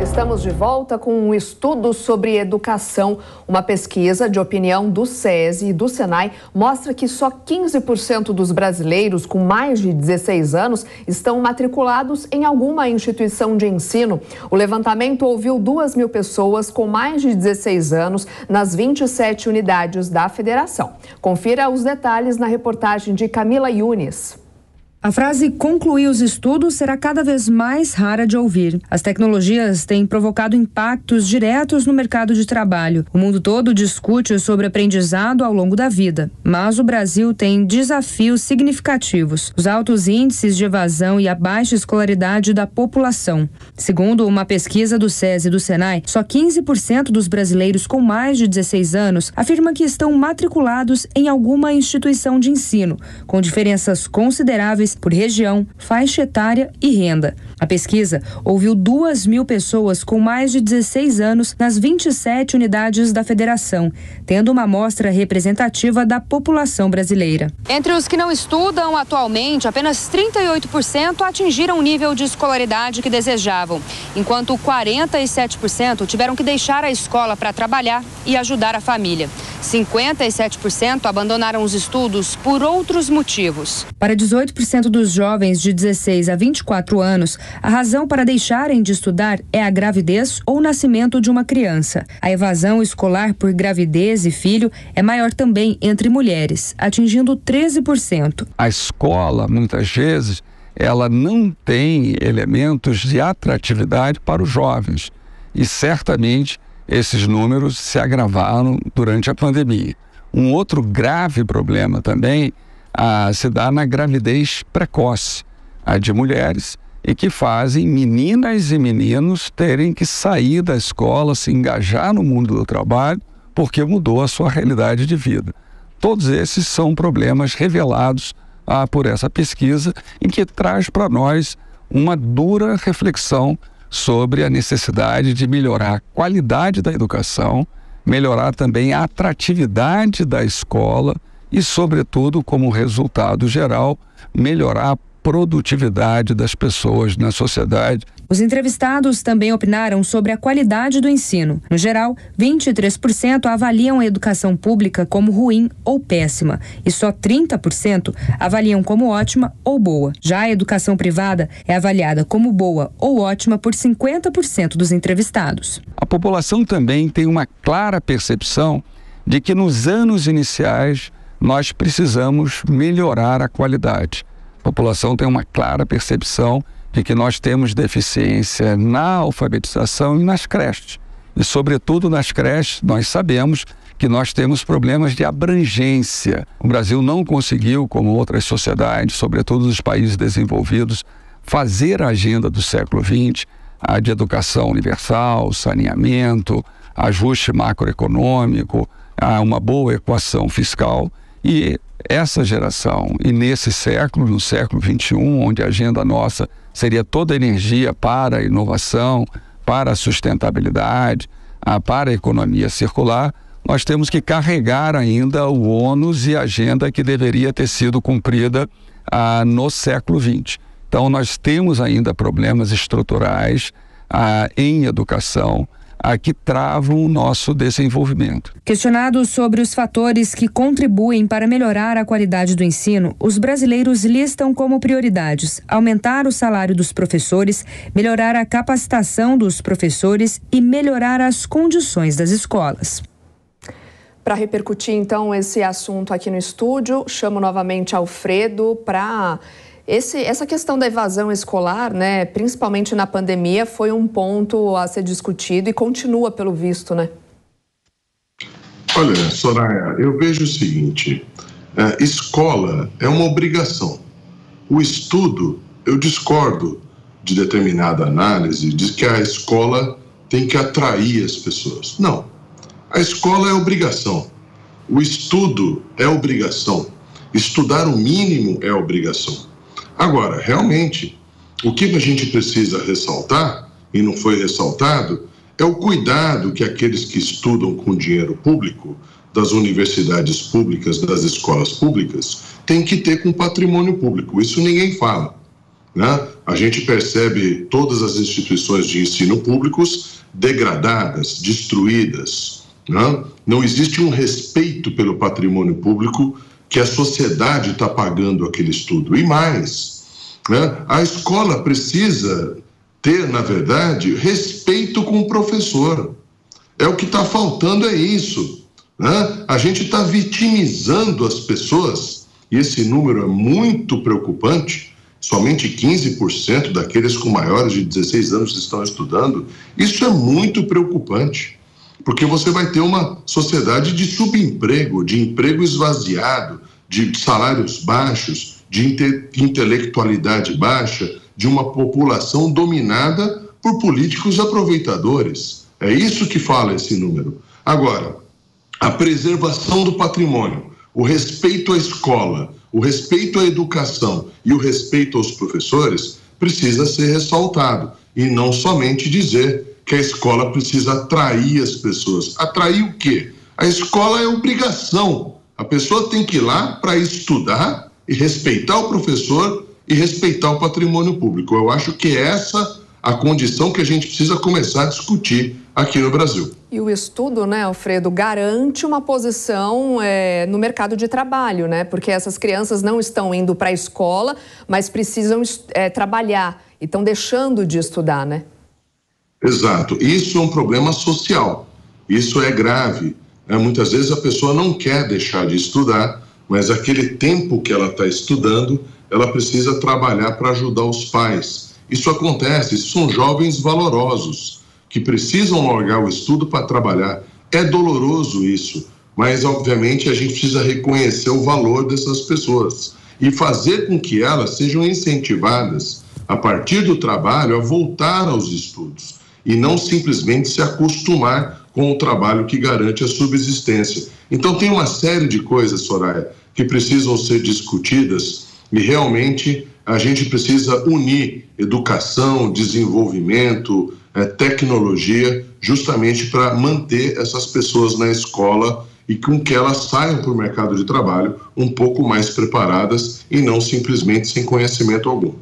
Estamos de volta com um estudo sobre educação. Uma pesquisa de opinião do SESI e do Senai mostra que só 15% dos brasileiros com mais de 16 anos estão matriculados em alguma instituição de ensino. O levantamento ouviu 2.000 pessoas com mais de 16 anos nas 27 unidades da federação. Confira os detalhes na reportagem de Camila Yunes. A frase "concluir os estudos" será cada vez mais rara de ouvir. As tecnologias têm provocado impactos diretos no mercado de trabalho. O mundo todo discute sobre aprendizado ao longo da vida, mas o Brasil tem desafios significativos: os altos índices de evasão e a baixa escolaridade da população. Segundo uma pesquisa do SESI e do Senai, só 15% dos brasileiros com mais de 16 anos afirmam que estão matriculados em alguma instituição de ensino, com diferenças consideráveis por região, faixa etária e renda. A pesquisa ouviu 2.000 pessoas com mais de 16 anos nas 27 unidades da federação, tendo uma amostra representativa da população brasileira. Entre os que não estudam atualmente, apenas 38% atingiram o nível de escolaridade que desejavam, enquanto 47% tiveram que deixar a escola para trabalhar e ajudar a família. 57% abandonaram os estudos por outros motivos. Para 18% dos jovens de 16 a 24 anos, a razão para deixarem de estudar é a gravidez ou o nascimento de uma criança. A evasão escolar por gravidez e filho é maior também entre mulheres, atingindo 13%. A escola, muitas vezes, ela não tem elementos de atratividade para os jovens e certamente esses números se agravaram durante a pandemia. Um outro grave problema também se dá na gravidez precoce, a de mulheres, e que fazem meninas e meninos terem que sair da escola, se engajar no mundo do trabalho, porque mudou a sua realidade de vida. Todos esses são problemas revelados por essa pesquisa e que traz para nós uma dura reflexão sobre a necessidade de melhorar a qualidade da educação, melhorar também a atratividade da escola e, sobretudo, como resultado geral, melhorar a produtividade das pessoas na sociedade. Os entrevistados também opinaram sobre a qualidade do ensino. No geral, 23% avaliam a educação pública como ruim ou péssima e só 30% avaliam como ótima ou boa. Já a educação privada é avaliada como boa ou ótima por 50% dos entrevistados. A população também tem uma clara percepção de que nos anos iniciais nós precisamos melhorar a qualidade. A população tem uma clara percepção de que nós temos deficiência na alfabetização e nas creches. E, sobretudo, nas creches, nós sabemos que nós temos problemas de abrangência. O Brasil não conseguiu, como outras sociedades, sobretudo os países desenvolvidos, fazer a agenda do século XX, a de educação universal, saneamento, ajuste macroeconômico, uma boa equação fiscal. E essa geração, e nesse século, no século XXI, onde a agenda nossa seria toda energia para a inovação, para a sustentabilidade, para a economia circular, nós temos que carregar ainda o ônus e a agenda que deveria ter sido cumprida no século XX. Então, nós temos ainda problemas estruturais em educação, que travam o nosso desenvolvimento. Questionados sobre os fatores que contribuem para melhorar a qualidade do ensino, os brasileiros listam como prioridades aumentar o salário dos professores, melhorar a capacitação dos professores e melhorar as condições das escolas. Para repercutir, então, esse assunto aqui no estúdio, chamo novamente Alfredo para... Essa questão da evasão escolar, né, principalmente na pandemia, foi um ponto a ser discutido e continua pelo visto, né? Olha, Soraya, eu vejo o seguinte, escola é uma obrigação. O estudo, eu discordo de determinada análise, diz que a escola tem que atrair as pessoas. Não, a escola é obrigação. O estudo é obrigação. Estudar o mínimo é obrigação. Agora, realmente, o que a gente precisa ressaltar, e não foi ressaltado, é o cuidado que aqueles que estudam com dinheiro público, das universidades públicas, das escolas públicas, têm que ter com o patrimônio público. Isso ninguém fala. né? A gente percebe todas as instituições de ensino públicos degradadas, destruídas, né? Não existe um respeito pelo patrimônio público que a sociedade está pagando aquele estudo. E mais, né? A escola precisa ter, na verdade, respeito com o professor. O que está faltando é isso, né? A gente está vitimizando as pessoas, e esse número é muito preocupante. Somente 15% daqueles com maiores de 16 anos estão estudando. Isso é muito preocupante, porque você vai ter uma sociedade de subemprego, de emprego esvaziado, de salários baixos, de intelectualidade baixa, de uma população dominada por políticos aproveitadores. É isso que fala esse número. Agora, a preservação do patrimônio, o respeito à escola, o respeito à educação e o respeito aos professores precisa ser ressaltado, e não somente dizer que a escola precisa atrair as pessoas. Atrair o quê? A escola é obrigação. A pessoa tem que ir lá para estudar e respeitar o professor e respeitar o patrimônio público. Eu acho que essa a condição que a gente precisa começar a discutir aqui no Brasil. E o estudo, né, Alfredo, garante uma posição no mercado de trabalho, né? Porque essas crianças não estão indo para a escola, mas precisam trabalhar e estão deixando de estudar, né? Exato. Isso é um problema social. Isso é grave. Muitas vezes a pessoa não quer deixar de estudar, mas aquele tempo que ela está estudando, ela precisa trabalhar para ajudar os pais. Isso acontece, isso são jovens valorosos que precisam largar o estudo para trabalhar. É doloroso isso, mas obviamente a gente precisa reconhecer o valor dessas pessoas e fazer com que elas sejam incentivadas a partir do trabalho a voltar aos estudos e não simplesmente se acostumar com o trabalho que garante a subsistência. Então tem uma série de coisas, Soraya, que precisam ser discutidas e realmente a gente precisa unir educação, desenvolvimento, tecnologia, justamente para manter essas pessoas na escola e com que elas saiam para o mercado de trabalho um pouco mais preparadas e não simplesmente sem conhecimento algum.